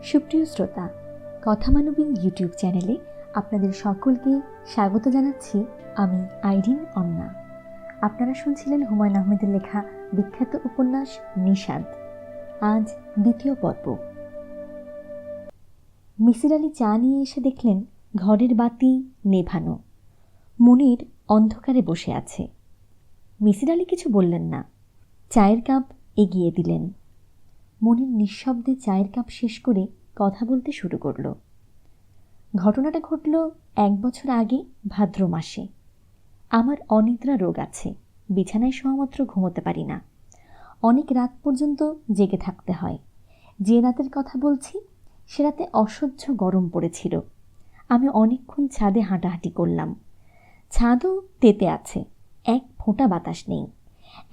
সুপ্রিয় শ্রোতা, কথা মানবী ইউটিউব চ্যানেলে আপনাদের সকলকে স্বাগত জানাচ্ছি। আমি আইরিন অন্না। আপনারা শুনছিলেন হুমায়ুন আহমেদের লেখা বিখ্যাত উপন্যাস নিষাদ। আজ দ্বিতীয় পর্ব। মিসির আলি চা নিয়ে এসে দেখলেন ঘরের বাতি নেভানো। মুনির অন্ধকারে বসে আছে। মিসির আলি কিছু বললেন না, চায়ের কাপ এগিয়ে দিলেন। মুনির নিঃশব্দে চায়ের কাপ শেষ করে কথা বলতে শুরু করল। ঘটনাটা ঘটল 1 বছর আগে ভাদ্র মাসে। আমার অনিদ্রা রোগ আছে, বিছানায় শোয়ামাত্র ঘুমোতে পারি না। অনেক রাত পর্যন্ত জেগে থাকতে হয়। যে রাতের কথা বলছি সে রাতে অসহ্য গরম পড়েছিল। আমি অনেকক্ষণ ছাদে হাঁটাহাঁটি করলাম। ছাদও তেতে আছে, এক ফোঁটা বাতাস নেই।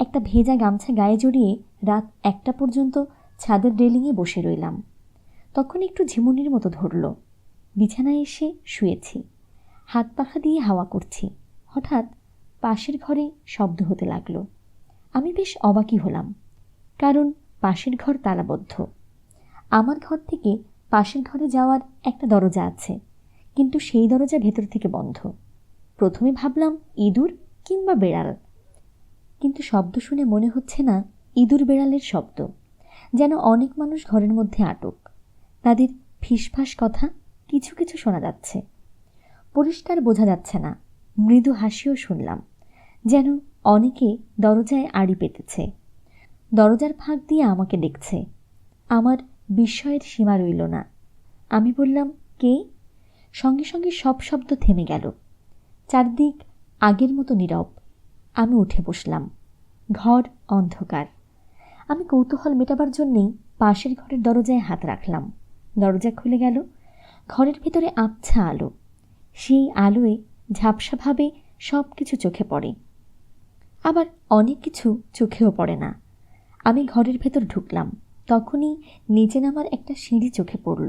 একটা ভেজা গামছা গায়ে জড়িয়ে রাত 1টা পর্যন্ত ছাদের রেলিংয়ে বসে রইলাম। তখন একটু ঝিমুনির মতো ধরল। বিছানায় এসে শুয়েছি, হাত পাখা দিয়ে হাওয়া করছি। হঠাৎ পাশের ঘরে শব্দ হতে লাগলো। আমি বেশ অবাকই হলাম, কারণ পাশের ঘর তালাবদ্ধ। আমার ঘর থেকে পাশের ঘরে যাওয়ার একটা দরজা আছে, কিন্তু সেই দরজা ভেতর থেকে বন্ধ। প্রথমে ভাবলাম ইঁদুর কিংবা বেড়াল, কিন্তু শব্দ শুনে মনে হচ্ছে না ইঁদুর বেড়ালের শব্দ, যেন অনেক মানুষ ঘরের মধ্যে আটক। তাদের ফিসফাস কথা কিছু কিছু শোনা যাচ্ছে, পরিষ্কার বোঝা যাচ্ছে না। মৃদু হাসিও শুনলাম, যেন অনেকে দরজায় আড়ি পেতেছে, দরজার ফাঁক দিয়ে আমাকে দেখছে। আমার বিস্ময়ের সীমা রইল না। আমি বললাম, কে? সঙ্গে সঙ্গে সব শব্দ থেমে গেল। চারদিক আগের মতো নীরব। আমি উঠে বসলাম। ঘর অন্ধকার। আমি কৌতূহল মেটাবার জন্যেই পাশের ঘরের দরজায় হাত রাখলাম। দরজা খুলে গেল। ঘরের ভেতরে আবছা আলো। সেই আলোয় ঝাপসাভাবে সব কিছু চোখে পড়ে, আবার অনেক কিছু চোখেও পড়ে না। আমি ঘরের ভেতর ঢুকলাম। তখনই নিচে নামার একটা সিঁড়ি চোখে পড়ল।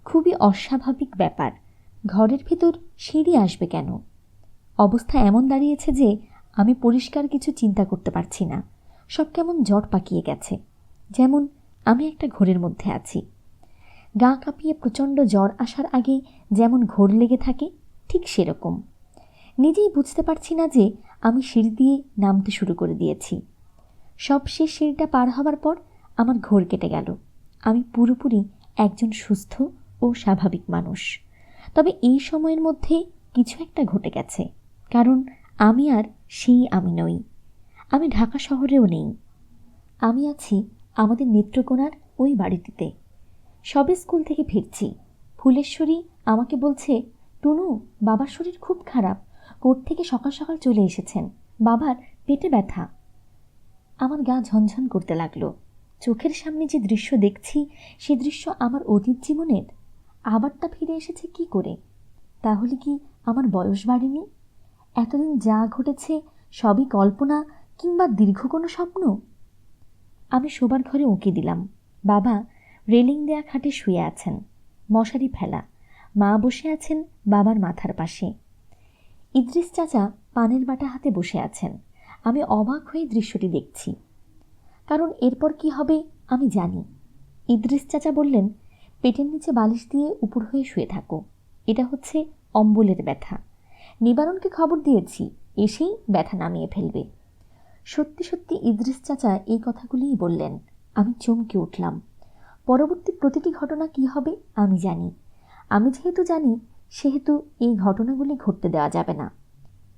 খুবই অস্বাভাবিক ব্যাপার, ঘরের ভেতর সিঁড়ি আসবে কেন? অবস্থা এমন দাঁড়িয়েছে যে আমি পরিষ্কার কিছু চিন্তা করতে পারছি না। সব কেমন জট পাকিয়ে গেছে, যেমন আমি একটা ঘোরের মধ্যে আছি। গা কাঁপিয়ে প্রচণ্ড জ্বর আসার আগে যেমন ঘোর লেগে থাকে, ঠিক সেরকম। নিজেই বুঝতে পারছি না যে আমি সিঁড়ি দিয়ে নামতে শুরু করে দিয়েছি। সব শেষ সিঁড়িটা পার হবার পর আমার ঘোর কেটে গেল। আমি পুরোপুরি একজন সুস্থ ও স্বাভাবিক মানুষ। তবে এই সময়ের মধ্যে কিছু একটা ঘটে গেছে, কারণ আমি আর সেই আমি নই। আমি ঢাকা শহরেও নেই। আমি আছি আমাদের নেত্রকোনার ওই বাড়িটিতে। সবে স্কুল থেকে ফিরছি। ফুলেশ্বরী আমাকে বলছে, টুনু, বাবার শরীর খুব খারাপ, কোর্ট থেকে সকাল সকাল চলে এসেছেন, বাবার পেটে ব্যথা। আমার গা ঝনঝন করতে লাগলো। চোখের সামনে যে দৃশ্য দেখছি সে দৃশ্য আমার অতীত জীবনের। আবারটা ফিরে এসেছে কি করে? তাহলে কি আমার বয়স বাড়েনি? এতদিন যা ঘটেছে সবই কল্পনা কিংবা দীর্ঘ কোনো স্বপ্ন? আমি শোবার ঘরে উঁকি দিলাম। বাবা রেলিং দেয়া খাটে শুয়ে আছেন, মশারি ফেলা। মা বসে আছেন বাবার মাথার পাশে। ইদ্রিস চাচা পানের বাটা হাতে বসে আছেন। আমি অবাক হয়ে দৃশ্যটি দেখছি, কারণ এরপর কি হবে আমি জানি। ইদ্রিস চাচা বললেন, পেটের নিচে বালিশ দিয়ে উপর হয়ে শুয়ে থাকো, এটা হচ্ছে অম্বলের ব্যথা। নিবারণকে খবর দিয়েছি, এসেই ব্যথা নামিয়ে ফেলবে। সত্যি সত্যি ইদ্রিস চাচা এই কথাগুলিই বললেন। আমি চমকে উঠলাম। পরবর্তী প্রতিটি ঘটনা কি হবে আমি জানি। আমি যেহেতু জানি, সেহেতু এই ঘটনাগুলি ঘটতে দেওয়া যাবে না।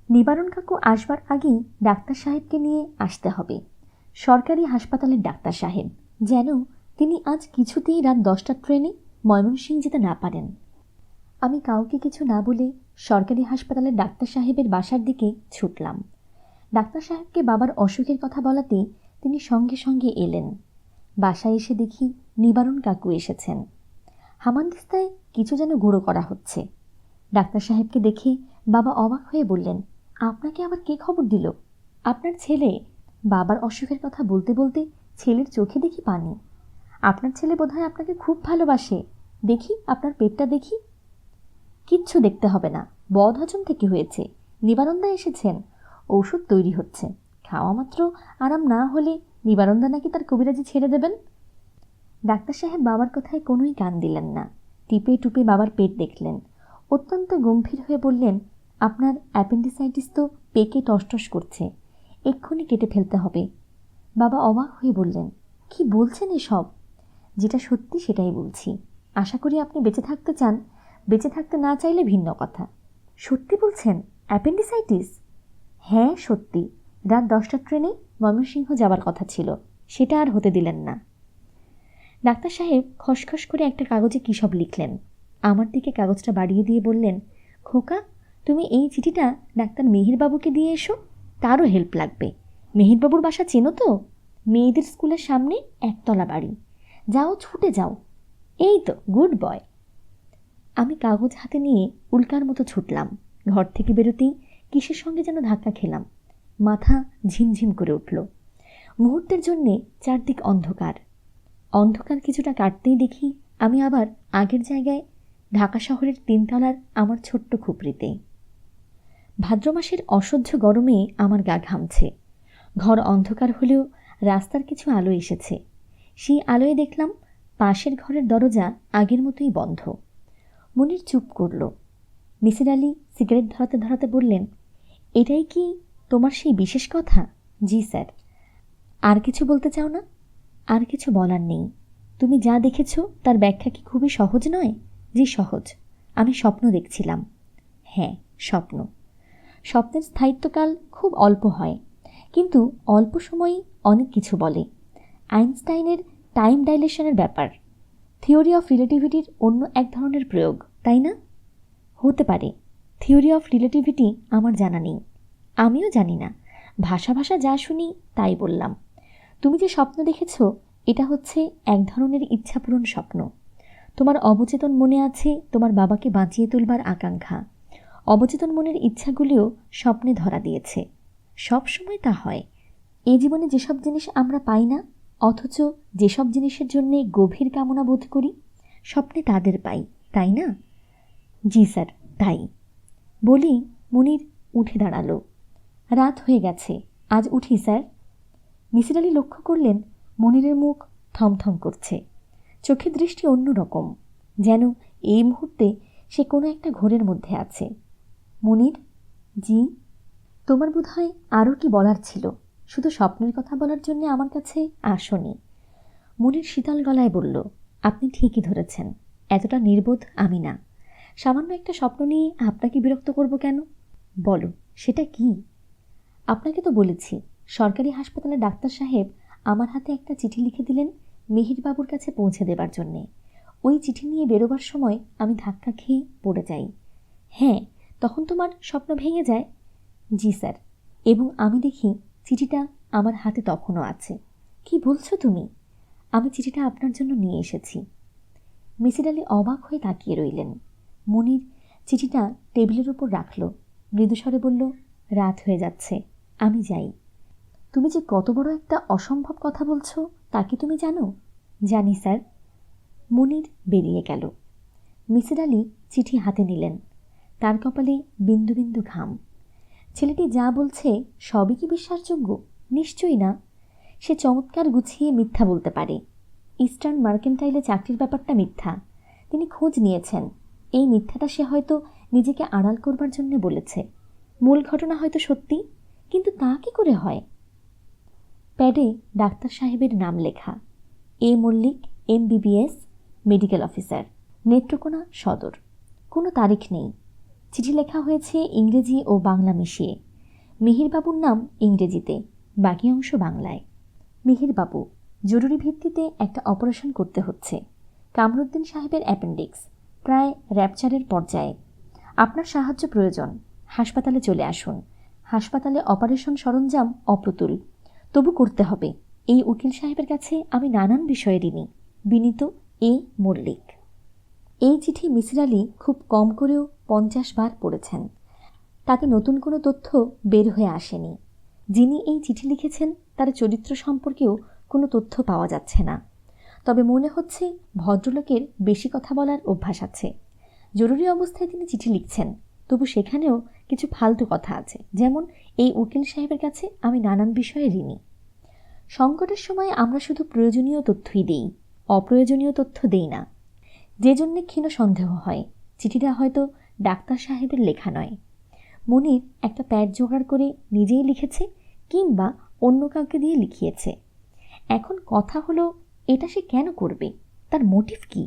নিবারণ কাকু আসবার আগেই ডাক্তার সাহেবকে নিয়ে আসতে হবে। সরকারি হাসপাতালের ডাক্তার সাহেব, যেন তিনি আজ কিছুতেই রাত 10টার ট্রেনে ময়মনসিংহ যেতে না পারেন। আমি কাউকে কিছু না বলে সরকারি হাসপাতালের ডাক্তার সাহেবের বাসার দিকে ছুটলাম। ডাক্তার সাহেবকে বাবার অসুখের কথা বলাতেই তিনি সঙ্গে সঙ্গে এলেন। বাসায় এসে দেখি নিবারণ কাকু এসেছেন। হামানদিস্তায় কিছু যেন গুঁড়ো করা হচ্ছে। ডাক্তার সাহেবকে দেখে বাবা অবাক হয়ে বললেন, আপনাকে আবার কে খবর দিল? আপনার ছেলে। বাবার অসুখের কথা বলতে বলতে ছেলের চোখে দেখি পানি। আপনার ছেলে বোধহয় আপনাকে খুব ভালোবাসে। দেখি আপনার পেটটা দেখি। কিচ্ছু দেখতে হবে না, বদহজম থেকে হয়েছে। নিবারণদা এসেছেন, ঔষধ তৈরি হচ্ছে। খাওয়া মাত্র আরাম না হলে নিবারণদা নাকি তার কবিরাজি ছেড়ে দেবেন। ডাক্তার সাহেব বাবার কথায় কোনোই কান দিলেন না। টিপে টুপে বাবার পেট দেখলেন। অত্যন্ত গম্ভীর হয়ে বললেন, আপনার অ্যাপেন্ডিসাইটিস তো পেকে টসটস করছে, এক্ষুনি কেটে ফেলতে হবে। বাবা অবাক হয়ে বললেন, কি বলছেন এসব? যেটা সত্যি সেটাই বলছি। আশা করি আপনি বেঁচে থাকতে চান, বেঁচে থাকতে না চাইলে ভিন্ন কথা। সত্যি বলছেন? অ্যাপেন্ডিসাইটিস? হ্যাঁ সত্যি। রাত 10টার ট্রেনে ময়মনসিংহ যাবার কথা ছিল, সেটা আর হতে দিলেন না। ডাক্তার সাহেব খসখস করে একটা কাগজে কী সব লিখলেন। আমার দিকে কাগজটা বাড়িয়ে দিয়ে বললেন, খোকা, তুমি এই চিঠিটা ডাক্তার মেহেরবাবুকে দিয়ে এসো, তারও হেল্প লাগবে। মেহেরবাবুর বাসা চেনো তো? মেয়েদের স্কুলের সামনে একতলা বাড়ি। যাও, ছুটে যাও। এই তো, গুড বয়। আমি কাগজ হাতে নিয়ে উল্কার মতো ছুটলাম। ঘর থেকে বেরোতেই কিসের সঙ্গে যেন ধাক্কা খেলাম। মাথা ঝিমঝিম করে উঠল। মুহূর্তের জন্যে চারদিক অন্ধকার। অন্ধকার কিছুটা কাটতেই দেখি আমি আবার আগের জায়গায়, ঢাকা শহরের 3 তলার আমার ছোট্ট খুপড়িতে। ভাদ্র মাসের অসহ্য গরমে আমার গা ঘামছে। ঘর অন্ধকার হলেও রাস্তার কিছু আলো এসেছে। সেই আলোয় দেখলাম পাশের ঘরের দরজা আগের মতোই বন্ধ। মনির চুপ করল। মিসির আলি সিগারেট ধরাতে ধরাতে বললেন, এটাই কি তোমার সেই বিশেষ কথা? জি স্যার। আর কিছু বলতে চাও না? আর কিছু বলার নেই। তুমি যা দেখেছ তার ব্যাখ্যা কি খুবই সহজ নয়? জি সহজ। আমি স্বপ্ন দেখছিলাম। হ্যাঁ, স্বপ্ন। স্বপ্নের স্থায়িত্বকাল খুব অল্প হয়, কিন্তু অল্প সময়ই অনেক কিছু বলে। আইনস্টাইনের টাইম ডাইলেশনের ব্যাপার, থিওরি অফ রিলেটিভিটির অন্য এক ধরনের প্রয়োগ, তাই না? হতে পারে। থিওরি অফ রিলেটিভিটি আমার জানা নেই। আমিও জানি না। ভাষা ভাষা যা শুনি তাই বললাম। তুমি যে স্বপ্ন দেখেছ, এটা হচ্ছে এক ধরনের ইচ্ছাপূরণ স্বপ্ন। তোমার অবচেতন মনে আছে তোমার বাবাকে বাঁচিয়ে তুলবার আকাঙ্ক্ষা। অবচেতন মনের ইচ্ছাগুলিও স্বপ্নে ধরা দিয়েছে। সব সময় তা হয়। এই জীবনে যেসব জিনিস আমরা পাই না, অথচ যেসব জিনিসের জন্যে গভীর কামনা বোধ করি, স্বপ্নে তাদের পাই, তাই না? জি স্যার, তাই। বলি মুনির উঠে দাঁড়ালো। রাত হয়ে গেছে, আজ উঠি স্যার। মিসির আলি লক্ষ্য করলেন মনিরের মুখ থমথম করছে। চোখের দৃষ্টি অন্যরকম, যেন এই মুহূর্তে সে কোনো একটা ঘোরের মধ্যে আছে। মনির, জি? তোমার বোধহয় আরও কি বলার ছিল, শুধু স্বপ্নের কথা বলার জন্য আমার কাছে আসনি। মনির শীতল গলায় বলল, আপনি ঠিকই ধরেছেন। এতটা নির্বোধ আমি না। সামান্য একটা স্বপ্ন নিয়ে আপনাকে বিরক্ত করব কেন? বলো, সেটা কি? আপনাকে তো বলেছি, সরকারি হাসপাতালে ডাক্তার সাহেব আমার হাতে একটা চিঠি লিখে দিলেন মেহেরবাবুর কাছে পৌঁছে দেবার জন্যে। ওই চিঠি নিয়ে বেরোবার সময় আমি ধাক্কা খেয়ে পড়ে যাই। হ্যাঁ, তখন তোমার স্বপ্ন ভেঙে যায়? জি স্যার। এবং আমি দেখি চিঠিটা আমার হাতে তখনও আছে। কি বলছো তুমি? আমি চিঠিটা আপনার জন্য নিয়ে এসেছি। মিসির আলি অবাক হয়ে তাকিয়ে রইলেন। মনির চিঠিটা টেবিলের উপর রাখল, মৃদুস্বরে বলল, রাত হয়ে যাচ্ছে, আমি যাই। তুমি যে কত বড় একটা অসম্ভব কথা বলছো তা কি তুমি জানো? জানি স্যার। মনির বেরিয়ে গেল। মিসির আলি চিঠি হাতে নিলেন। তার কপালে বিন্দু বিন্দু ঘাম। ছেলেটি যা বলছে সবই কি বিশ্বাসযোগ্য? নিশ্চয়ই না। সে চমৎকার গুছিয়ে মিথ্যা বলতে পারে। ইস্টার্ন মার্কেন্টাইলে চাকরির ব্যাপারটা মিথ্যা। তিনি খোঁজ নিয়েছেন। এই মিথ্যাটা সে হয়তো নিজেকে আড়াল করবার জন্য বলেছে। মূল ঘটনা হয়তো সত্যি, কিন্তু তা কি করে হয়? প্যাডে ডাক্তার সাহেবের নাম লেখা, A Mallick, MBBS, medical officer, Netrokona সদর। কোনো তারিখ নেই। চিঠি লেখা হয়েছে ইংরেজি ও বাংলা মিশিয়ে। মিহিরবাবুর নাম ইংরেজিতে, বাকি অংশ বাংলায়। মিহিরবাবু, জরুরি ভিত্তিতে একটা অপারেশন করতে হচ্ছে। কামরুদ্দিন সাহেবের অ্যাপেন্ডিক্স, প্রায় র্যাপচারের পর্যায়ে। আপনার সাহায্য প্রয়োজন। হাসপাতালে চলে আসুন। হাসপাতালে অপারেশন সরঞ্জাম অপ্রতুল, তবু করতে হবে। এই উকিল সাহেবের কাছে আমি নানান বিষয়ে ঋণী। বিনীত, এ মল্লিক। এই চিঠি মিসির আলি খুব কম করেও 50 বার পড়েছেন। তাতে নতুন কোনো তথ্য বের হয়ে আসেনি। যিনি এই চিঠি লিখেছেন তার চরিত্র সম্পর্কেও কোনো তথ্য পাওয়া যাচ্ছে না। তবে মনে হচ্ছে ভদ্রলোকের বেশি কথা বলার অভ্যাস আছে। জরুরি অবস্থায় তিনি চিঠি লিখছেন, তবু সেখানেও কিছু ফালতু কথা আছে, যেমন এই উকিল সাহেবের কাছে আমি নানান বিষয়ে ঋণী। সংকটের সময় আমরা শুধু প্রয়োজনীয় তথ্যই দিই, অপ্রয়োজনীয় তথ্য দেই না, যে জন্যে ক্ষীণ সন্দেহ হয় চিঠিটা হয়তো ডাক্তার সাহেবের লেখা নয়। মনির একটা প্যাড জোগাড় করে নিজেই লিখেছে কিংবা অন্য কাউকে দিয়ে লিখিয়েছে। এখন কথা হলো, এটা সে কেন করবে? তার মোটিভ কি?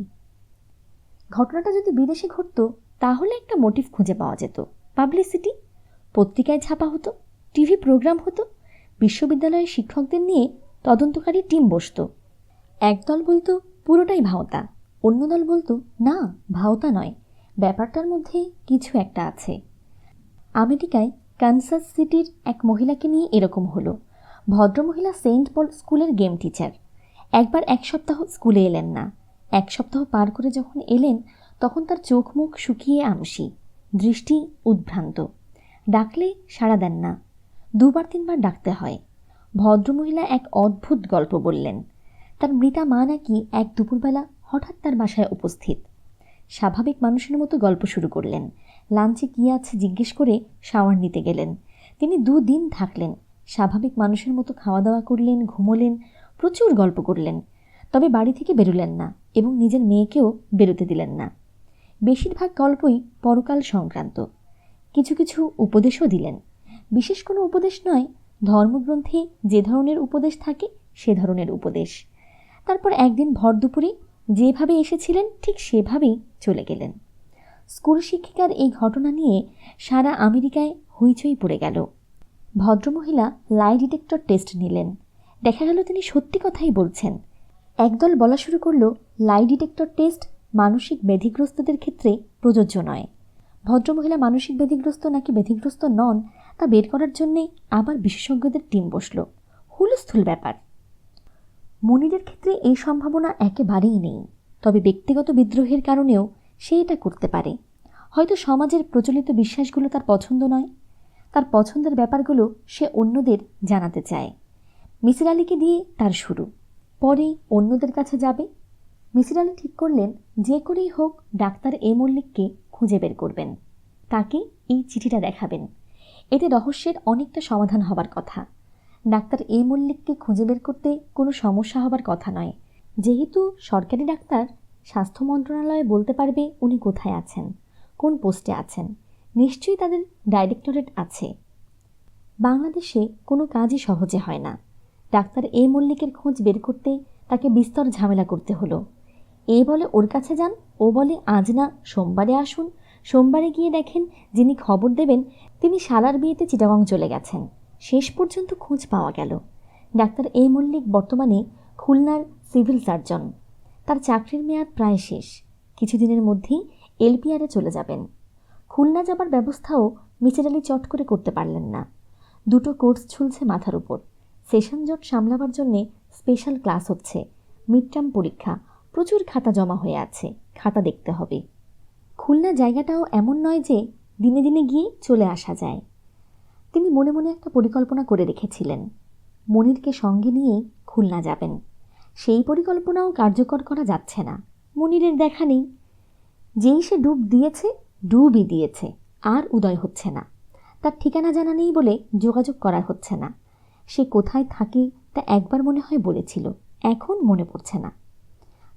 ঘটনাটা যদি বিদেশে ঘটত তাহলে একটা মোটিভ খুঁজে পাওয়া যেত। পাবলিসিটি, পত্রিকায় ছাপা হতো, টিভি প্রোগ্রাম হতো, বিশ্ববিদ্যালয়ের শিক্ষকদের নিয়ে তদন্তকারী টিম বসত। একদল বলতো পুরোটাই ভাওতা, অন্য দল বলতো না, ভাওতা নয়, ব্যাপারটার মধ্যে কিছু একটা আছে। আমেরিকায় কানসাস সিটির এক মহিলাকে নিয়ে এরকম হলো। ভদ্রমহিলা সেন্ট পল স্কুলের গেম টিচার। একবার 1 সপ্তাহ স্কুলে এলেন না। 1 সপ্তাহ পার করে যখন এলেন তখন তার চোখ মুখ শুকিয়ে আমসি, দৃষ্টি উদ্ভ্রান্ত। ডাকলে সাড়া দেন না, 2-3 বার ডাকতে হয়। ভদ্রমহিলা এক অদ্ভুত গল্প বললেন। তার মৃতা মা নাকি এক দুপুরবেলা হঠাৎ তার বাসায় উপস্থিত। স্বাভাবিক মানুষের মতো গল্প শুরু করলেন। লাঞ্চে কী আছে জিজ্ঞেস করে শাওয়ার নিতে গেলেন। তিনি 2 দিন থাকলেন। স্বাভাবিক মানুষের মতো খাওয়া দাওয়া করলেন, ঘুমোলেন, প্রচুর গল্প করলেন। তবে বাড়ি থেকে বেরোলেন না এবং নিজের মেয়েকেও বেরোতে দিলেন না। বেশিরভাগ গল্পই পরকাল সংক্রান্ত। কিছু কিছু উপদেশও দিলেন। বিশেষ কোনো উপদেশ নয়, ধর্মগ্রন্থে যে ধরনের উপদেশ থাকে সে ধরনের উপদেশ। তারপর একদিন ভর দুপুরে যেভাবে এসেছিলেন ঠিক সেভাবেই চলে গেলেন। স্কুল শিক্ষিকার এই ঘটনা নিয়ে সারা আমেরিকায় হইচই পড়ে গেল। ভদ্রমহিলা লাই ডিটেক্টর টেস্ট নিলেন। দেখা গেল তিনি সত্যি কথাই বলছেন। একদল বলা শুরু করল, লাই ডিটেক্টর টেস্ট মানসিক ব্যাধিগ্রস্তদের ক্ষেত্রে প্রযোজ্য নয়। ভদ্রমহিলা মানসিক ব্যাধিগ্রস্ত নাকি ব্যাধিগ্রস্ত নন তা বের করার জন্যে আবার বিশেষজ্ঞদের টিম বসল। হুলস্থুল ব্যাপার। মনিরের ক্ষেত্রে এই সম্ভাবনা একেবারেই নেই, তবে ব্যক্তিগত বিদ্রোহের কারণেও সে এটা করতে পারে। হয়তো সমাজের প্রচলিত বিশ্বাসগুলো তার পছন্দ নয়, তার পছন্দের ব্যাপারগুলো সে অন্যদের জানাতে চায়। মিসির আলীকে দিয়ে তার শুরু, পরে অন্যদের কাছে যাবে। মিসির আলী ঠিক করলেন যে করেই হোক ডাক্তার এ মল্লিককে খুঁজে বের করবেন, তাকে এই চিঠিটা দেখাবেন। এতে রহস্যের অনেকটা সমাধান হবার কথা। ডাক্তার এ মল্লিককে খুঁজে বের করতে কোনো সমস্যা হবার কথা নয়। যেহেতু সরকারি ডাক্তার, স্বাস্থ্য মন্ত্রণালয়ে বলতে পারবে উনি কোথায় আছেন, কোন পোস্টে আছেন। নিশ্চয়ই তাদের ডাইরেক্টরেট আছে। বাংলাদেশে কোনো কাজই সহজে হয় না। ডাক্তার এ মল্লিকের খোঁজ বের করতে তাকে বিস্তর ঝামেলা করতে হলো। এ বলে ওর কাছে যান, ও বলে আজ না, সোমবারে আসুন। সোমবারে গিয়ে দেখেন যিনি খবর দেবেন তিনি শালার বিয়েতে চিটাগং চলে গেছেন। শেষ পর্যন্ত খোঁজ পাওয়া গেল। ডাক্তার এ মল্লিক বর্তমানে খুলনার সিভিল সার্জন। তার চাকরির মেয়াদ প্রায় শেষ। কিছুদিনের মধ্যেই এলপিআরে চলে যাবেন। খুলনা যাবার ব্যবস্থাও মিসির আলী চট করে করতে পারলেন না। 2টো কোর্স ঝুলছে মাথার উপর। সেশন জট সামলাবার জন্যে স্পেশাল ক্লাস হচ্ছে, মিড টার্ম পরীক্ষা, প্রচুর খাতা জমা হয়ে আছে, খাতা দেখতে হবে। খুলনা জায়গাটাও এমন নয় যে দিনে দিনে গিয়ে চলে আসা যায়। তিনি মনে মনে একটা পরিকল্পনা করে রেখেছিলেন, মনিরকে সঙ্গে নিয়েই খুলনা যাবেন। সেই পরিকল্পনাও কার্যকর করা যাচ্ছে না। মনিরের দেখা নেই। যেই সে ডুব দিয়েছে, ডুবই দিয়েছে, আর উদয় হচ্ছে না। তার ঠিকানা জানা নেই বলে যোগাযোগ করা হচ্ছে না। সে কোথায় থাকে তা একবার মনে হয় বলেছিল, এখন মনে পড়ছে না।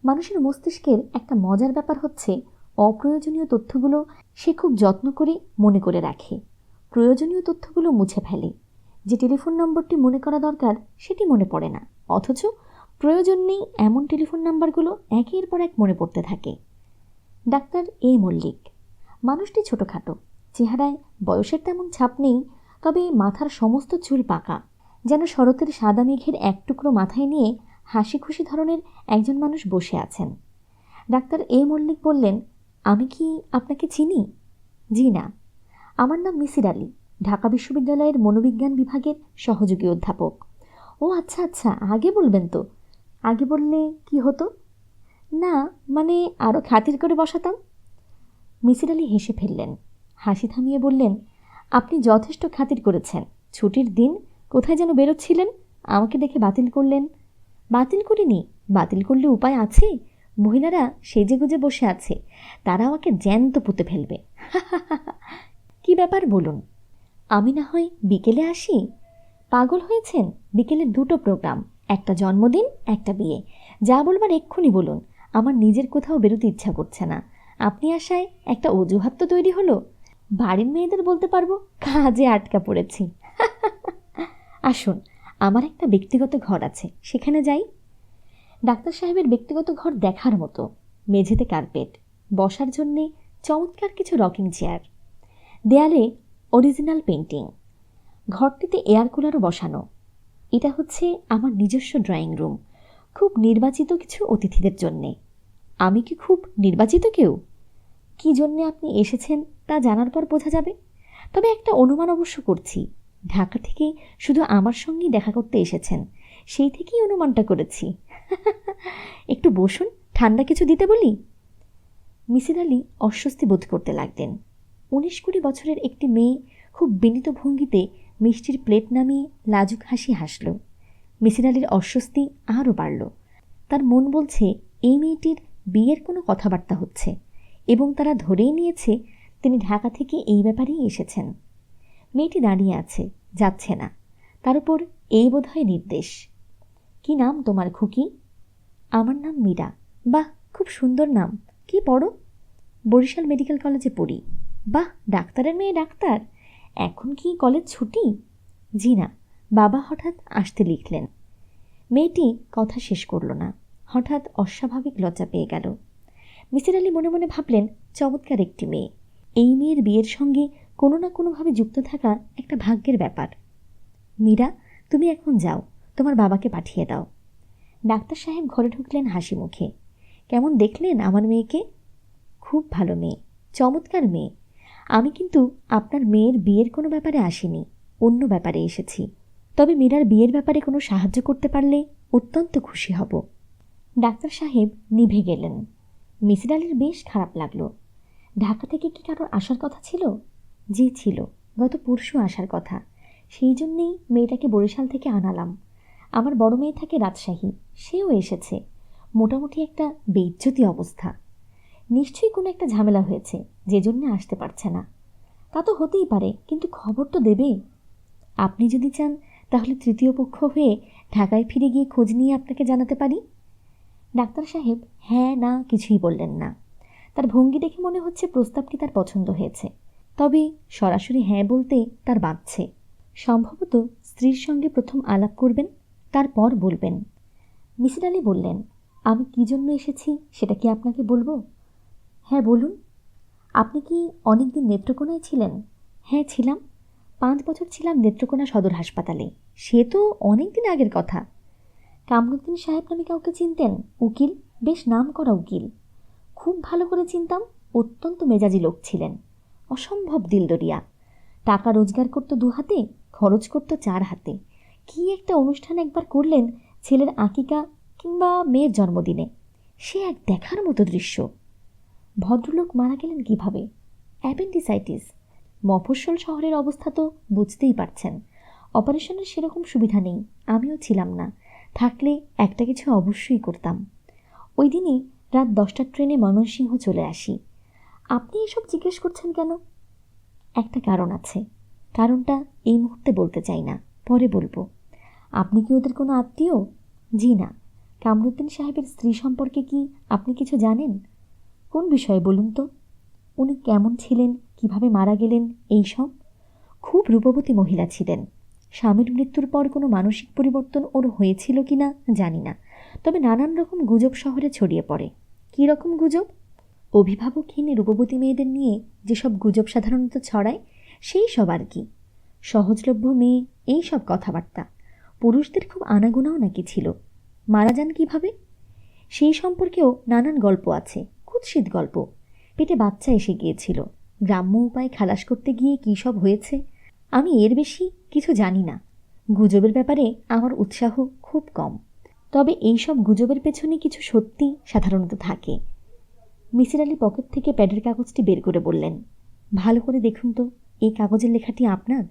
মানুষের মস্তিষ্কের একটা মজার ব্যাপার হচ্ছে, অপ্রয়োজনীয় তথ্যগুলো সে খুব যত্ন করে মনে করে রাখে, প্রয়োজনীয় তথ্যগুলো মুছে ফেলে। যে টেলিফোন নম্বরটি মনে করা দরকার সেটি মনে পড়ে না, অথচ প্রয়োজন নেই এমন টেলিফোন নাম্বারগুলো একের পর এক মনে পড়তে থাকে। ডাক্তার এ মল্লিক মানুষটি ছোটোখাটো, চেহারায় বয়সের তেমন ছাপ নেই, তবে মাথার সমস্ত চুল পাকা, যেন শরতের সাদা মেঘের এক টুকরো মাথায় নিয়ে হাসি খুশি ধরনের একজন মানুষ বসে আছেন। ডাক্তার এ মল্লিক বললেন, আমি কি আপনাকে চিনি? জি না, আমার নাম মিসির আলী, ঢাকা বিশ্ববিদ্যালয়ের মনোবিজ্ঞান বিভাগের সহযোগী অধ্যাপক। ও আচ্ছা আচ্ছা, আগে বলবেন তো। আগে বললে কি হতো? না মানে আরও খাতির করে বসাতাম। মিসির আলী হেসে ফেললেন। হাসি থামিয়ে বললেন, আপনি যথেষ্ট খাতির করেছেন। ছুটির দিন কোথায় যেন বেরোচ্ছিলেন, আমাকে দেখে বাতিল করলেন। বাতিল করিনি, বাতিল করলে উপায় আছে। মহিলারা সেজে গুজে বসে আছে, তারা আমাকে জ্যান্ত পুঁতে ফেলবে। কি ব্যাপার বলুন? আমি না হয় বিকেলে আসি? পাগল হয়েছেন? বিকেলের 2টো প্রোগ্রাম, একটা জন্মদিন একটা বিয়ে, যা বলবার এক্ষুনি বলুন, আমার নিজের কোথাও বেরোতে ইচ্ছা করছে না। আপনি আসায় একটা অজুহাত তো তৈরি হলো। বাড়ির মেয়েদের বলতে পারবো কাজে আটকা পড়েছি। আসুন, আমার একটা ব্যক্তিগত ঘর আছে, সেখানে যাই। ডাক্তার সাহেবের ব্যক্তিগত ঘর দেখার মতো। মেঝেতে কার্পেট, বসার জন্যে চমৎকার কিছু রকিং চেয়ার, দেয়ালে অরিজিনাল পেন্টিং। ঘরটিতে এয়ার কুলারও বসানো। এটা হচ্ছে আমার নিজস্ব ড্রয়িং রুম, খুব নির্বাচিত কিছু অতিথিদের জন্যে। আমি কি খুব নির্বাচিত কেউ? কী জন্যে আপনি এসেছেন তা জানার পর বোঝা যাবে। তবে একটা অনুমান অবশ্য করছি, ঢাকা থেকে শুধু আমার সঙ্গেই দেখা করতে এসেছেন, সেই থেকেই অনুমানটা করেছি। একটু বসুন, ঠান্ডা কিছু দিতে বলি। মিসির আলি অস্বস্তি বোধ করতে লাগলেন। 19-20 বছরের একটি মেয়ে খুব বিনীত ভঙ্গিতে মিষ্টির প্লেট নামিয়ে লাজুক হাসি হাসল। মিসির আলির অস্বস্তি আরও বাড়ল। তার মন বলছে এই মেয়েটির বিয়ের কোনো কথাবার্তা হচ্ছে এবং তারা ধরেই নিয়েছে তিনি ঢাকা থেকে এই ব্যাপারেই এসেছেন। মেয়েটি দাঁড়িয়ে আছে, যাচ্ছে না। তার উপর এই বোধহয় নির্দেশ। কি নাম তোমার খুকি? আমার নাম মীরা। বাহ, খুব সুন্দর নাম। কি পড়ো? বরিশাল মেডিকেল কলেজে পড়ি। বাহ, ডাক্তারের মেয়ে ডাক্তার। এখন কি কলেজ ছুটি? জি না, বাবা হঠাৎ আসতে লিখলেন। মেয়েটি কথা শেষ করল না, হঠাৎ অস্বাভাবিক লজ্জা পেয়ে গেল। মিসির আলি মনে মনে ভাবলেন, চমৎকার একটি মেয়ে। এই মেয়ের বিয়ের সঙ্গে কোনো না কোনোভাবে যুক্ত থাকা একটা ভাগ্যের ব্যাপার। মীরা, তুমি এখন যাও, তোমার বাবাকে পাঠিয়ে দাও। ডাক্তার সাহেব ঘরে ঢুকলেন হাসি মুখে। কেমন দেখলেন আমার মেয়েকে? খুব ভালো মেয়ে, চমৎকার মেয়ে। আমি কিন্তু আপনার মেয়ের বিয়ের কোনো ব্যাপারে আসিনি, অন্য ব্যাপারে এসেছি। তবে মীরার বিয়ের ব্যাপারে কোনো সাহায্য করতে পারলে অত্যন্ত খুশি হব। ডাক্তার সাহেব নিভে গেলেন। মিসির আলির বেশ খারাপ লাগলো। ঢাকা থেকে কি কারোর আসার কথা ছিল? জি ছিল, গত পরশু আসার কথা। সেই জন্যেই মেয়েটাকে বরিশাল থেকে আনালাম। আমার বড় মেয়ে থাকে রাজশাহী, সেও এসেছে। মোটামুটি একটা বেইজ্জতি অবস্থা। নিশ্চয়ই কোনো একটা ঝামেলা হয়েছে, যে জন্যে আসতে পারছে না। তা তো হতেই পারে, কিন্তু খবর তো দেবে। আপনি যদি চান তাহলে তৃতীয় পক্ষ হয়ে ঢাকায় ফিরে গিয়ে খোঁজ নিয়ে আপনাকে জানাতে পারি। ডাক্তার সাহেব হ্যাঁ না কিছুই বললেন না। তার ভঙ্গি দেখে মনে হচ্ছে প্রস্তাবটি তার পছন্দ হয়েছে। তবে সরাসরি হ্যাঁ বলতে তার বাঁধছে। সম্ভবত স্ত্রীর সঙ্গে প্রথম আলাপ করবেন, তারপর বলবেন। মিসির আলি বললেন, আমি কী জন্য এসেছি সেটা কি আপনাকে বলবো? হ্যাঁ বলুন। আপনি কি অনেক দিন নেত্রকোনায় ছিলেন? হ্যাঁ ছিলাম, 5 বছর ছিলাম নেত্রকোনা সদর হাসপাতালে। সে তো অনেক দিন আগের কথা। কামরুদ্দিন সাহেব নামে কাউকে চিনতেন? উকিল, বেশ নাম করা উকিল। খুব ভালো করে চিনতাম, অত্যন্ত মেজাজি লোক ছিলেন। অসম্ভব দিলদরিয়া। টাকা রোজগার করত 2 হাতে, খরচ করত 4 হাতে। কি একটা অনুষ্ঠান একবার করলেন ছেলের আকিকা কিংবা মেয়ের জন্মদিনে, সে এক দেখার মতো দৃশ্য। ভদ্রলোক মারা গেলেন কিভাবে? অ্যাপেন্ডিসাইটিস। মফস্বল শহরের অবস্থা তো বুঝতেই পারছেন। অপারেশনের সেরকম সুবিধা নেই, আমিও ছিলাম না। থাকলে একটা কিছু অবশ্যই করতাম। ওই দিনই রাত 10টার ট্রেনে ময়মনসিংহ চলে আসি। আপনি এসব জিজ্ঞেস করছেন কেন? একটা কারণ আছে, কারণটা এই মুহূর্তে বলতে চাই না, পরে বলবো। আপনি কি ওদের কোনো আত্মীয়? জি না। কামরুদ্দিন সাহেবের স্ত্রী সম্পর্কে কি আপনি কিছু জানেন? কোন বিষয়ে বলুন তো? উনি কেমন ছিলেন, কিভাবে মারা গেলেন, এই সব। খুব রূপবতী মহিলা ছিলেন। স্বামীর মৃত্যুর পর কোনো মানসিক পরিবর্তন ওর হয়েছিল কি না জানি না, তবে নানান রকম গুজব শহরে ছড়িয়ে পড়ে। কী রকম গুজব? অভিভাবকহীন রূপবতী মেয়েদের নিয়ে যেসব গুজব সাধারণত ছড়ায়, সেই সব আর কি। সহজলভ্য মেয়ে, এই সব কথাবার্তা। পুরুষদের খুব আনাগোনাও নাকি ছিল। মারা যান কিভাবে, সেই সম্পর্কেও নানান গল্প আছে, কুৎসিত গল্প। পেটে বাচ্চা এসে গিয়েছিল, গ্রাম্য উপায়ে খালাস করতে গিয়ে কী সব হয়েছে। আমি এর বেশি কিছু জানি না। গুজবের ব্যাপারে আমার উৎসাহ খুব কম। তবে এই সব গুজবের পেছনে কিছু সত্যি সাধারণত থাকে। মিসির আলি পকেট থেকে প্যাডের কাগজটি বের করে বললেন, ভালো করে দেখুন তো, এই কাগজের লেখাটি আপনার?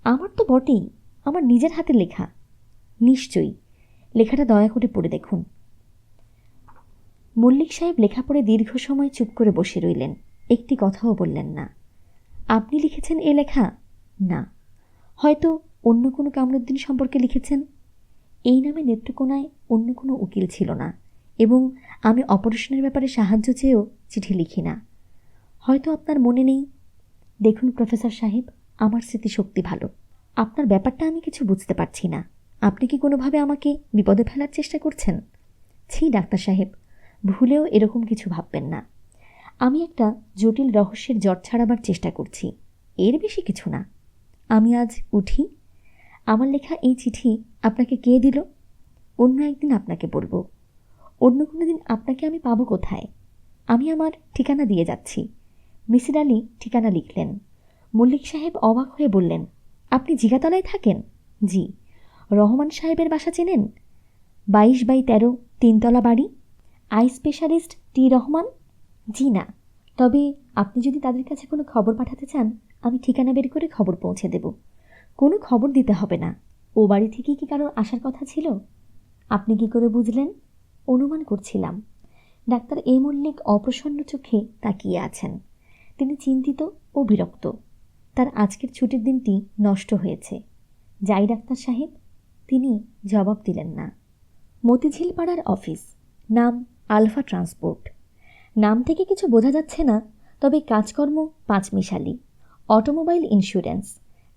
আমার তো বটেই, আমার নিজের হাতের লেখা। নিশ্চয়ই, লেখাটা দয়া করে পড়ে দেখুন। মল্লিক সাহেব লেখা পড়ে দীর্ঘ সময় চুপ করে বসে রইলেন, একটি কথাও বললেন না। আপনি লিখেছেন এ লেখা? না। হয়তো অন্য কোনো কামরুদ্দিন সম্পর্কে লিখেছেন। এই নামে নেত্রকোনায় অন্য কোনো উকিল ছিল না, এবং আমি অপারেশনের ব্যাপারে সাহায্য চেয়েও চিঠি লিখি না। হয়তো আপনার মনে নেই। দেখুন প্রফেসর সাহেব, আমার স্মৃতিশক্তি ভালো। আপনার ব্যাপারটা আমি কিছু বুঝতে পারছি না। আপনি কি কোনোভাবে আমাকে বিপদে ফেলার চেষ্টা করছেন? ছি ডাক্তার সাহেব, ভুলেও এরকম কিছু ভাববেন না। আমি একটা জটিল রহস্যের জট ছাড়াবার চেষ্টা করছি, এর বেশি কিছু না। আমি আজ উঠি। আমার লেখা এই চিঠি আপনাকে কে দিল? অন্য একদিন আপনাকে বলবো। অন্য কোনো দিন আপনাকে আমি পাবো কোথায়? আমি আমার ঠিকানা দিয়ে যাচ্ছি। মিসির আলি ঠিকানা লিখলেন। মল্লিক সাহেব অবাক হয়ে বললেন, আপনি জিগাতলায় থাকেন? জি। রহমান সাহেবের বাসা চেনেন? 22/13 তিনতলা বাড়ি। আই স্পেশালিস্ট টি রহমান? জি না। তবে আপনি যদি তাদের কাছে কোনো খবর পাঠাতে চান, আমি ঠিকানা বের করে খবর পৌঁছে দেব। কোনো খবর দিতে হবে না। ও বাড়ি থেকেই কি কারোর আসার কথা ছিল? আপনি কি করে বুঝলেন? অনুমান করছিলাম। ডাক্তার এ মল্লিক অপ্রসন্ন চোখে তাকিয়ে আছেন। তিনি চিন্তিত ও বিরক্ত। তার আজকের ছুটির দিনটি নষ্ট হয়েছে। যাই ডাক্তার সাহেব? তিনি জবাব দিলেন না। মতিঝিল পাড়ার অফিস। নাম আলফা ট্রান্সপোর্ট। নাম থেকে কিছু বোঝা যাচ্ছে না, তবে কাজকর্ম পাঁচমিশালি। অটোমোবাইল ইন্স্যুরেন্স,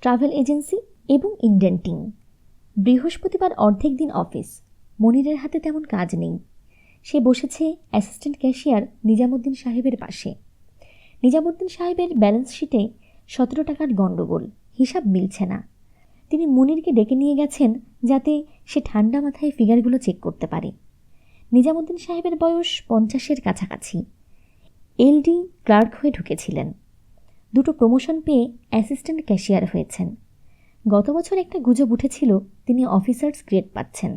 ট্রাভেল এজেন্সি এবং ইন্ডেন্টিং। বৃহস্পতিবার অর্ধেক দিন অফিস। মনিরের হাতে তেমন কাজ নেই। সে বসেছে অ্যাসিস্ট্যান্ট ক্যাশিয়ার নিজামুদ্দিন সাহেবের পাশে। নিজামুদ্দিন সাহেবের ব্যালেন্স শিটে 17 টাকার গণ্ডগোল, হিসাব মিলছে না। তিনি মনিরকে ডেকে নিয়ে গেছেন যাতে সে ঠান্ডা মাথায় ফিগারগুলো চেক করতে পারে। নিজামুদ্দিন সাহেবের বয়স 50-এর কাছাকাছি। এলডি ক্লার্ক হয়ে ঢুকেছিলেন। 2টো প্রমোশন পেয়ে অ্যাসিস্ট্যান্ট ক্যাশিয়ার হয়েছেন। গত বছর একটা গুজব উঠেছিল তিনি অফিসার্স গ্রেড পাচ্ছেন।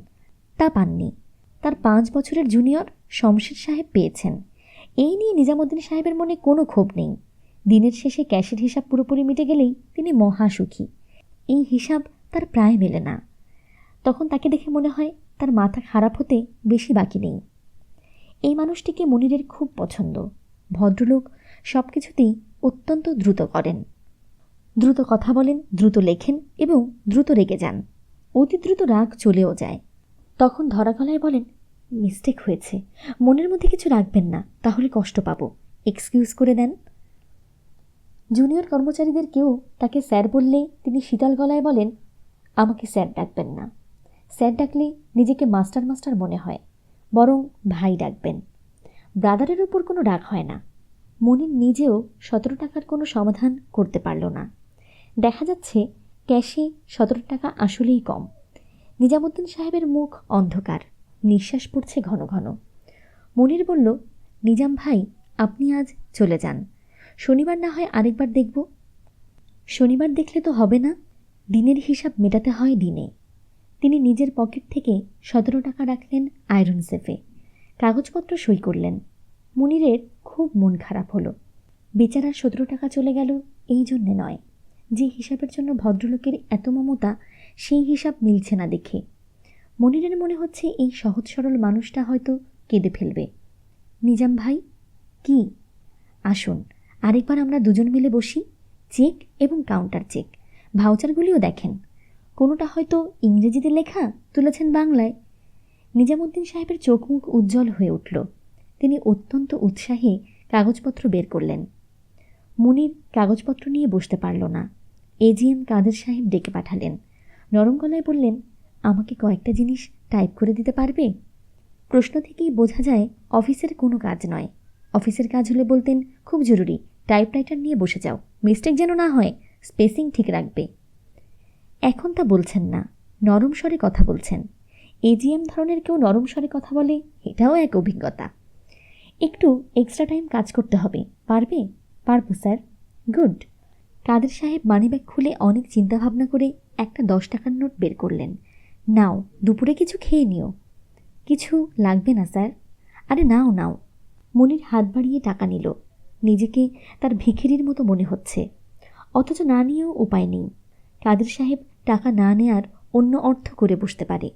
তা পাননি। তার 5 বছরের জুনিয়র শমশের সাহেব পেয়েছেন। এই নিয়ে নিজামুদ্দিন সাহেবের মনে কোনো ক্ষোভ নেই। দিনের শেষে ক্যাশের হিসাব পুরোপুরি মিটে গেলেই তিনি মহাসুখী। এই হিসাব তার প্রায় মেলে না। তখন তাকে দেখে মনে হয় তার মাথা খারাপ হতে বেশি বাকি নেই। এই মানুষটিকে মনিরের খুব পছন্দ। ভদ্রলোক সব কিছুতেই অত্যন্ত দ্রুত করেন। দ্রুত কথা বলেন, দ্রুত লেখেন এবং দ্রুত রেগে যান। অতি দ্রুত রাগ চলেও যায়। তখন ধরা গলায় বলেন, মিস্টেক হয়েছে, মনের মধ্যে কিছু রাখবেন না, তাহলে কষ্ট পাবো, এক্সকিউজ করে দেন। জুনিয়র কর্মচারীদের কেউ তাকে স্যার বললে তিনি শীতল গলায় বলেন, আমাকে স্যার ডাকবেন না। স্যার ডাকলে নিজেকে মাস্টার মাস্টার মনে হয়, বরং ভাই ডাকবেন। ব্রাদারের উপর কোনো রাগ হয় না। মনির নিজেও 17 টাকার কোনো সমাধান করতে পারল না। দেখা যাচ্ছে ক্যাশে 17 টাকা আসলেই কম। নিজামুদ্দিন সাহেবের মুখ অন্ধকার, নিঃশ্বাস পড়ছে ঘন ঘন। মনির বলল, নিজাম ভাই, আপনি আজ চলে যান। শনিবার না হয় আরেকবার দেখব। শনিবার দেখলে তো হবে না, দিনের হিসাব মেটাতে হয় দিনে। তিনি নিজের পকেট থেকে 17 টাকা রাখলেন আয়রন সেফে। কাগজপত্র সই করলেন। মনিরের খুব মন খারাপ হলো। বেচারার 17 টাকা চলে গেল এই জন্যে নয়, যে হিসাবের জন্য ভদ্রলোকের এত মমতা সেই হিসাব মিলছে না দেখে। মনিরের মনে হচ্ছে এই সহজ সরল মানুষটা হয়তো কেঁদে ফেলবে। নিজাম ভাই, কি? আসুন আরেকবার আমরা দুজন মিলে বসি। চেক এবং কাউন্টার চেক, ভাউচারগুলিও দেখেন। কোনোটা হয়তো ইংরেজিতে লেখা, তুলেছেন বাংলায়। নিজামুদ্দিন সাহেবের চোখ মুখ উজ্জ্বল হয়ে উঠল। তিনি অত্যন্ত উৎসাহী কাগজপত্র বের করলেন। মনির কাগজপত্র নিয়ে বসতে পারল না। এজিএম কাদের সাহেব ডেকে পাঠালেন। নরম গলায় বললেন, আমাকে কয়েকটা জিনিস টাইপ করে দিতে পারবে? প্রশ্ন থেকেই বোঝা যায় অফিসের কোনো কাজ নয়। অফিসের কাজ হলে বলতেন, খুব জরুরি, টাইপরাইটার নিয়ে বসে যাও, মিস্টেক যেন না হয়, স্পেসিং ঠিক রাখবে। এখন তা বলছেন না, নরম স্বরে কথা বলছেন। এজিএম ধরনের কেউ নরম স্বরে কথা বলে, এটাও এক অভিজ্ঞতা। একটু এক্সট্রা টাইম কাজ করতে হবে, পারবে? পারবো স্যার। গুড। কাদের সাহেব মানিব্যাগ খুলে অনেক চিন্তাভাবনা করে একটা 10 টাকার নোট বের করলেন। নাও, দুপুরে কিছু খেয়ে নিও। কিছু লাগবে না স্যার। আরে নাও নাও। মনির হাত বাড়িয়ে টাকা নিল। নিজেকে তার ভিখিরির মতো মনে হচ্ছে, অথচ না নিয়েও উপায় নেই। কাদের সাহেব টাকা না নেয়ার অন্য অর্থ করে বসতে পারে।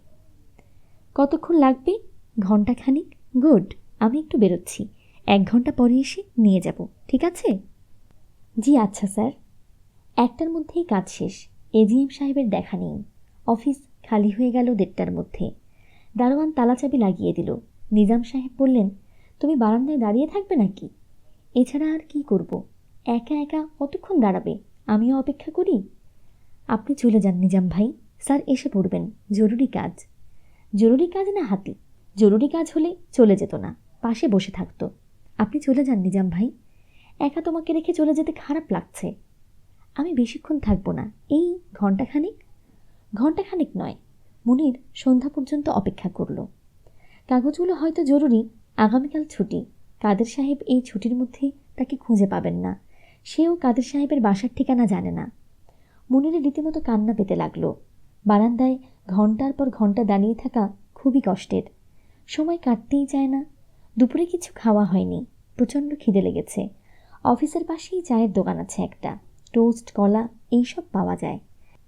কতক্ষণ লাগবে? ঘণ্টাখানিক। গুড, আমি একটু বেরোচ্ছি, 1 ঘণ্টা পরে এসে নিয়ে যাব, ঠিক আছে? জি আচ্ছা স্যার। 1টার মধ্যেই কাজ শেষ। এজিএম সাহেবের দেখা নেই। অফিস খালি হয়ে গেল 1:30টার মধ্যে। দারোয়ান তালাচাবি লাগিয়ে দিল। নিজাম সাহেব বললেন, তুমি বারান্দায় দাঁড়িয়ে থাকবে নাকি? এছাড়া আর কি করব? একা একা কতক্ষণ দাঁড়াবে? আমিও অপেক্ষা করি। আপনি চলে যান নিজাম ভাই, স্যার এসে পড়বেন, জরুরি কাজ। জরুরি কাজ না হাতি? জরুরি কাজ হলে চলে যেত না, পাশে বসে থাকতো। আপনি চলে যান নিজাম ভাই, একা তোমাকে রেখে চলে যেতে খারাপ লাগছে। আমি বেশিক্ষণ থাকবো না, এই ঘণ্টাখানিক। ঘণ্টাখানিক নয়, মুনির সন্ধ্যা পর্যন্ত অপেক্ষা করল। কাগজগুলো হয়তো জরুরি, আগামীকাল ছুটি। কাদের সাহেব এই ছুটির মধ্যে তাকে খুঁজে পাবেন না, সেও কাদের সাহেবের বাসার ঠিকানা জানে না। মুনিরের রীতিমতো কান্না পেতে লাগলো। বারান্দায় ঘন্টার পর ঘন্টা দাঁড়িয়ে থাকা খুবই কষ্টের। সময় কাটতেই চায় না। দুপুরে কিছু খাওয়া হয়নি, প্রচণ্ড খিদে লেগেছে। অফিসের পাশেই চায়ের দোকান আছে একটা, টোস্ট, কলা এইসব পাওয়া যায়।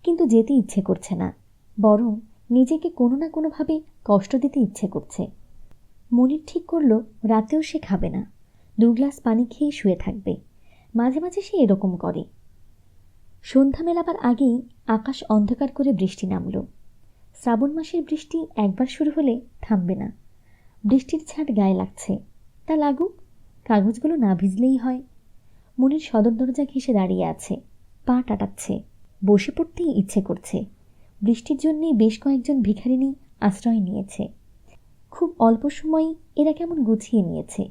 কিন্তু যেতে ইচ্ছে করছে না, বরং নিজেকে কোনো না কোনোভাবে কষ্ট দিতে ইচ্ছে করছে। মনির ঠিক করলো রাতেও সে খাবে না, 2 গ্লাস পানি খেয়ে শুয়ে থাকবে। মাঝে মাঝে সে এরকম করে। সন্ধ্যা মেলাবার আগেই আকাশ অন্ধকার করে বৃষ্টি নামল। শ্রাবণ মাসের বৃষ্টি একবার শুরু হলে থামবে না। বৃষ্টির ছাট গায়ে লাগছে, তা লাগুক, কাগজগুলো না ভিজলেই হয়। মনির সদর দরজা ঘেঁষে দাঁড়িয়ে আছে, পা টাটাচ্ছে, বসে পড়তেই ইচ্ছে করছে। বৃষ্টির জন্যেই বেশ কয়েকজন ভিখারিনী আশ্রয় নিয়েছে। খুব অল্প সময়ই এরা কেমন গুছিয়ে নিয়েছে,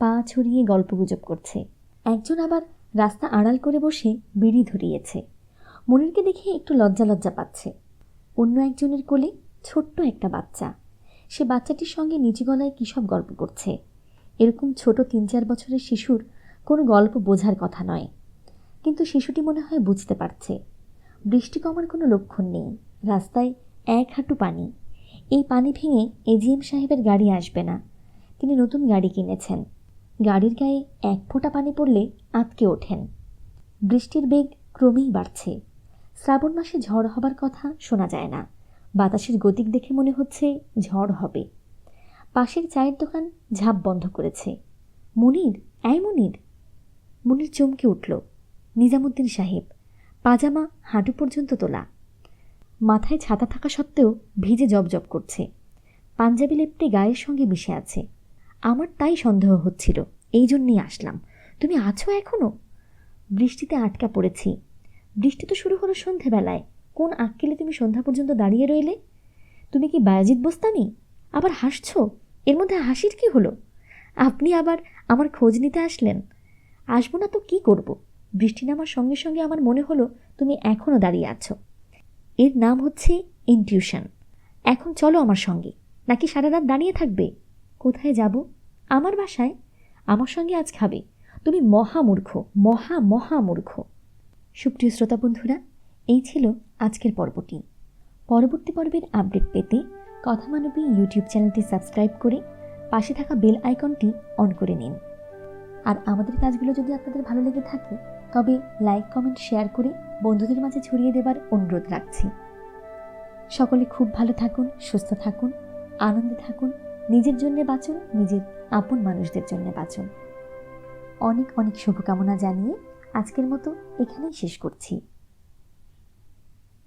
পা ছড়িয়ে গল্পগুজব করছে। একজন আবার রাস্তা আড়াল করে বসে বিড়ি ধরিয়েছে। মনিরকে দেখে একটু লজ্জা লজ্জা পাচ্ছে। অন্য একজনের কোলে ছোট্ট একটা বাচ্চা, সে বাচ্চাটির সঙ্গে নিচু গলায় কী সব গল্প করছে। এরকম ছোট 3-4 বছরের শিশুর কোনো গল্প বোঝার কথা নয়, কিন্তু শিশুটি মনে হয় বুঝতে পারছে। বৃষ্টি কমার কোনো লক্ষণ নেই, রাস্তায় 1 হাঁটু পানি। এই পানি ভেঙে এজিএম সাহেবের গাড়ি আসবে না। তিনি নতুন গাড়ি কিনেছেন, গাড়ির গায়ে 1 ফোঁটা পানি পড়লে আঁতকে ওঠেন। বৃষ্টির বেগ ক্রমেই বাড়ছে। শ্রাবণ মাসে ঝড় হবার কথা শোনা যায় না, বাতাসের গতিক দেখে মনে হচ্ছে ঝড় হবে। পাশের চায়ের দোকান ঝাঁপ বন্ধ করেছে। মুনির, এই মুনির! মুনির চমকে উঠল। নিজামুদ্দিন সাহেব, পাজামা হাঁটু পর্যন্ত তোলা, মাথায় ছাতা থাকা সত্ত্বেও ভিজে জবজব করছে, পাঞ্জাবি লেপ্টে গায়ের সঙ্গে মিশে আছে। আমার তাই সন্দেহ হচ্ছিল, এই জন্যেই আসলাম। তুমি আছো এখনো? বৃষ্টিতে আটকা পড়েছি। বৃষ্টি তো শুরু হলো সন্ধেবেলায়, কোন আক্কেলে তুমি সন্ধ্যা পর্যন্ত দাঁড়িয়ে রইলে? তুমি কি বায়াজিদ বোস্তামি? আবার হাসছ, এর মধ্যে হাসির কি হলো? আপনি আবার আমার খোঁজ নিতে আসলেন? আসবো না তো কি করব? বৃষ্টি নামার সঙ্গে সঙ্গে আমার মনে হলো তুমি এখনও দাঁড়িয়ে আছো। এর নাম হচ্ছে ইনটিউশন। এখন চলো আমার সঙ্গে, নাকি সারা রাত দাঁড়িয়ে থাকবে? কোথায় যাব? আমার বাসায়। আমার সঙ্গে আজ খাবে। তুমি মহামূর্খ, মহামূর্খ। সুপ্রিয় শ্রোতা বন্ধুরা, এই ছিল আজকের পর্বটি। পরবর্তী পর্বের আপডেট পেতে কথামানবী ইউটিউব চ্যানেলটি সাবস্ক্রাইব করে পাশে থাকা বেল আইকনটি অন করে নিন। আর আমাদের কাজগুলো যদি আপনাদের ভালো লেগে থাকে তবে লাইক, কমেন্ট, শেয়ার করে বন্ধুদের মাঝে ছড়িয়ে দেবার অনুরোধ রাখছি। সকলে খুব ভালো থাকুন, সুস্থ থাকুন, আনন্দে থাকুন, নিজের জন্যে বাঁচুন, নিজের আপন মানুষদের জন্য বাঁচুন। অনেক অনেক শুভকামনা জানিয়ে আজকের মতো এখানেই শেষ করছি।